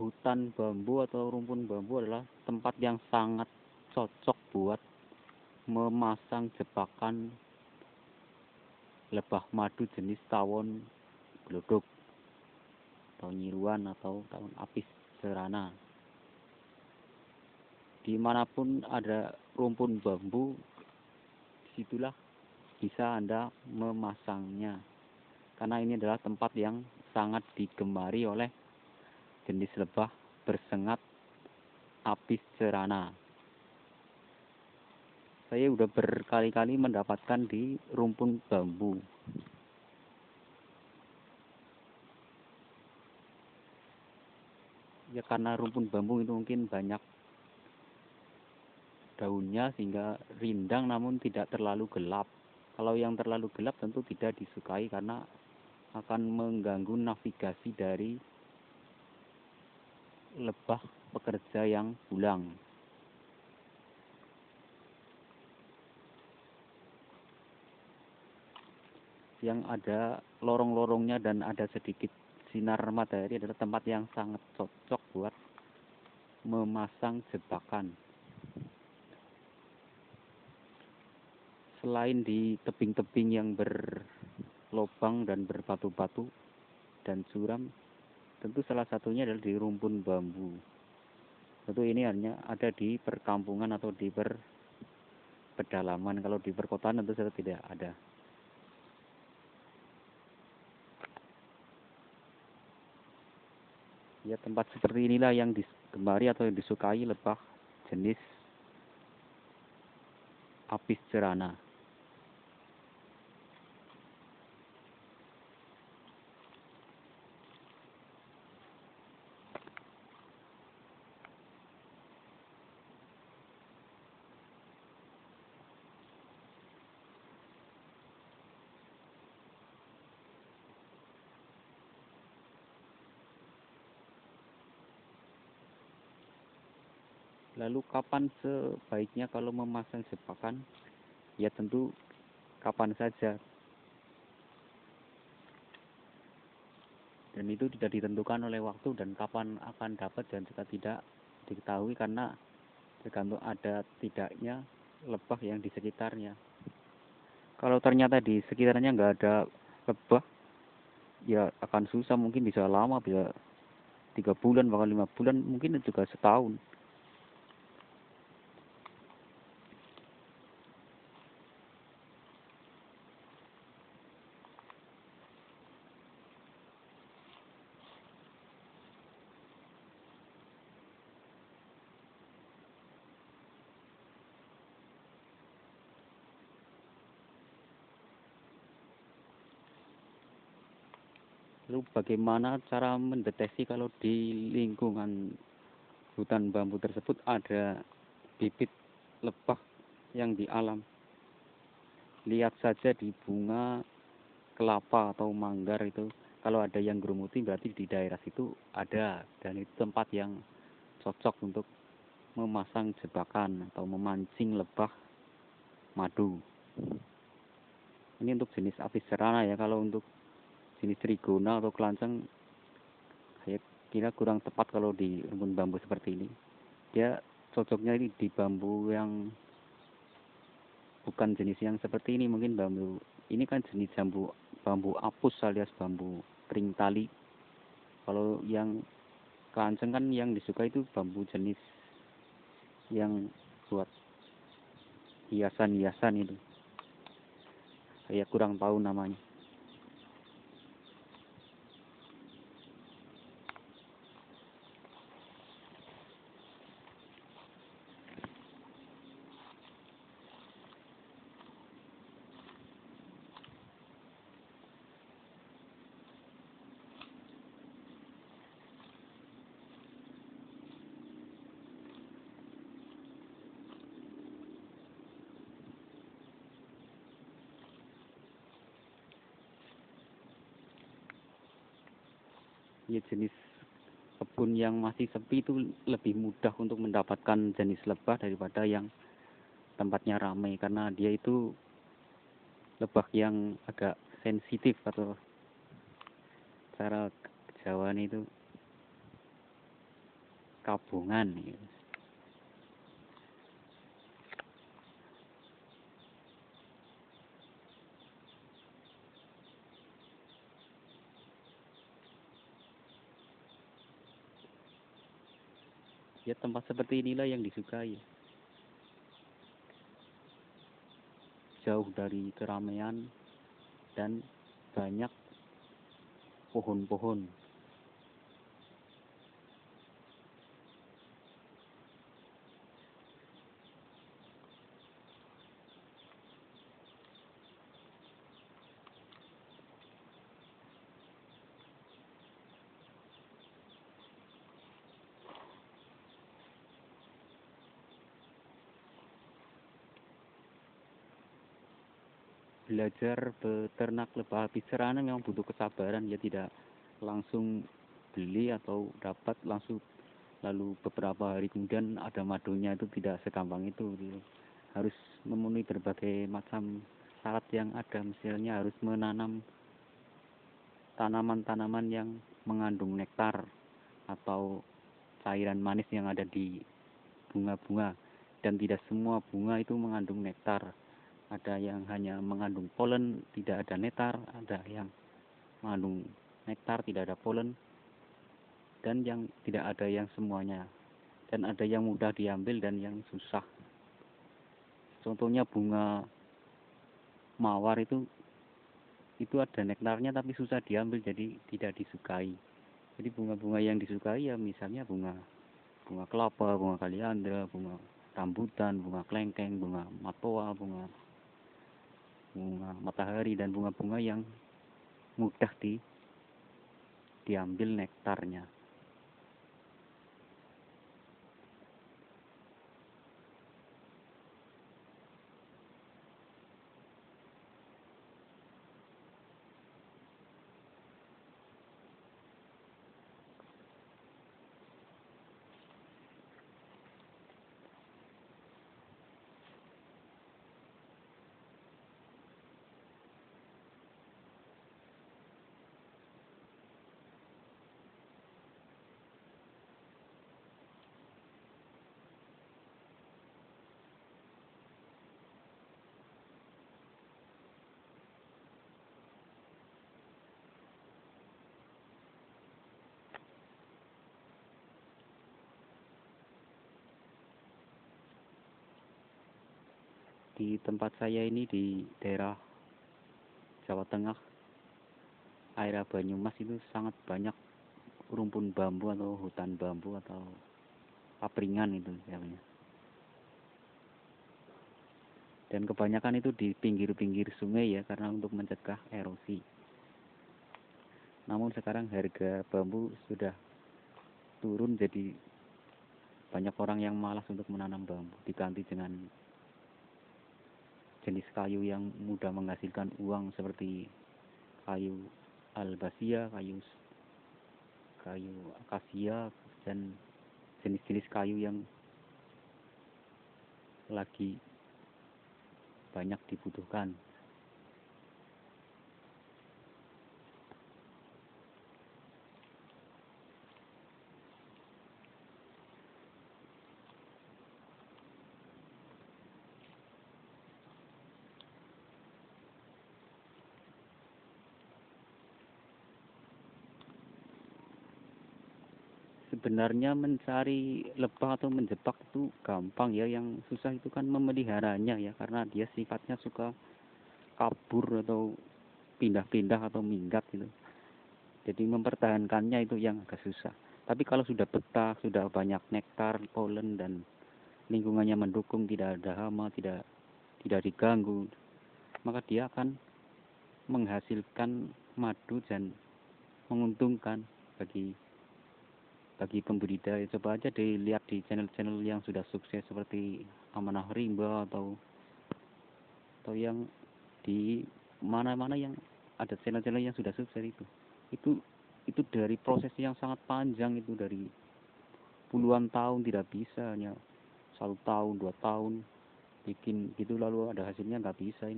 hutan bambu atau rumpun bambu adalah tempat yang sangat cocok buat memasang jebakan lebah madu jenis tawon glodok, tawon nyiruan atau tawon apis cerana. Dimanapun ada rumpun bambu, disitulah bisa Anda memasangnya. Karena ini adalah tempat yang sangat digemari oleh jenis lebah bersengat apis cerana. Saya sudah berkali-kali mendapatkan di rumpun bambu. Ya karena rumpun bambu itu mungkin banyak daunnya sehingga rindang namun tidak terlalu gelap. Kalau yang terlalu gelap tentu tidak disukai karena akan mengganggu navigasi dari lebah pekerja yang pulang. Yang ada lorong-lorongnya dan ada sedikit sinar matahari adalah tempat yang sangat cocok buat memasang jebakan. Selain di tebing-tebing yang berlobang dan berbatu-batu dan suram, tentu salah satunya adalah di rumpun bambu. Tentu ini hanya ada di perkampungan atau di pedalaman. Kalau di perkotaan tentu saja tidak ada. Ya tempat seperti inilah yang digemari atau yang disukai lebah jenis apis cerana. Lalu kapan sebaiknya kalau memasang jebakan? Ya tentu kapan saja. Dan itu tidak ditentukan oleh waktu dan kapan akan dapat dan juga tidak diketahui karena tergantung ada tidaknya lebah yang di sekitarnya. Kalau ternyata di sekitarnya nggak ada lebah, ya akan susah, mungkin bisa lama, bisa 3 bulan, bahkan 5 bulan, mungkin juga setahun. Lalu bagaimana cara mendeteksi kalau di lingkungan hutan bambu tersebut ada bibit lebah yang di alam? Lihat saja di bunga kelapa atau manggar itu, kalau ada yang gerumuti berarti di daerah situ ada, dan itu tempat yang cocok untuk memasang jebakan atau memancing lebah madu. Ini untuk jenis apis cerana ya. Kalau untuk jenis trigona atau kelanceng, saya kira kurang tepat kalau di rumpun bambu seperti ini. Dia cocoknya ini di bambu yang bukan jenis yang seperti ini. Mungkin bambu ini kan jenis bambu apus alias bambu ring tali. Kalau yang kelanceng kan yang disukai itu bambu jenis yang buat hiasan-hiasan itu. Saya kurang tahu namanya. Ya jenis kebun yang masih sepi itu lebih mudah untuk mendapatkan jenis lebah daripada yang tempatnya ramai, karena dia itu lebah yang agak sensitif atau cara Jawaan itu kabungan gitu. Ya tempat seperti inilah yang disukai, jauh dari keramaian dan banyak pohon-pohon. Belajar beternak lebah habis cerana memang butuh kesabaran, ya tidak langsung beli atau dapat langsung lalu beberapa hari kemudian ada madunya, itu tidak segampang itu gitu. Harus memenuhi berbagai macam syarat yang ada, misalnya harus menanam tanaman-tanaman yang mengandung nektar atau cairan manis yang ada di bunga-bunga, dan tidak semua bunga itu mengandung nektar. Ada yang hanya mengandung polen, tidak ada nektar, ada yang mengandung nektar, tidak ada polen, dan yang tidak ada yang semuanya. Dan ada yang mudah diambil dan yang susah. Contohnya bunga mawar itu ada nektarnya tapi susah diambil, jadi tidak disukai. Jadi bunga-bunga yang disukai ya misalnya bunga kelapa, bunga kaliandra, bunga rambutan, bunga kelengkeng, bunga matoa, bunga matahari, dan bunga-bunga yang mudah diambil nektarnya. Di tempat saya ini di daerah Jawa Tengah, area Banyumas, itu sangat banyak rumpun bambu atau hutan bambu atau papringan itu namanya. Dan kebanyakan itu di pinggir-pinggir sungai ya, karena untuk mencegah erosi. Namun sekarang harga bambu sudah turun, jadi banyak orang yang malas untuk menanam bambu, diganti dengan jenis kayu yang mudah menghasilkan uang seperti kayu albasia, kayu akasia, dan jenis-jenis kayu yang lagi banyak dibutuhkan. Sebenarnya mencari lebah atau menjebak itu gampang ya, yang susah itu kan memeliharanya ya, karena dia sifatnya suka kabur atau pindah-pindah atau minggat gitu. Jadi mempertahankannya itu yang agak susah. Tapi kalau sudah betah, sudah banyak nektar, polen, dan lingkungannya mendukung, tidak ada hama, tidak diganggu, maka dia akan menghasilkan madu dan menguntungkan bagi pembudidaya. Coba aja dilihat di channel-channel yang sudah sukses seperti Amanah Rimba atau yang di mana-mana yang ada channel-channel yang sudah sukses itu dari proses yang sangat panjang, itu dari puluhan tahun, tidak bisa hanya 1 tahun 2 tahun bikin gitu lalu ada hasilnya, nggak bisa. Ini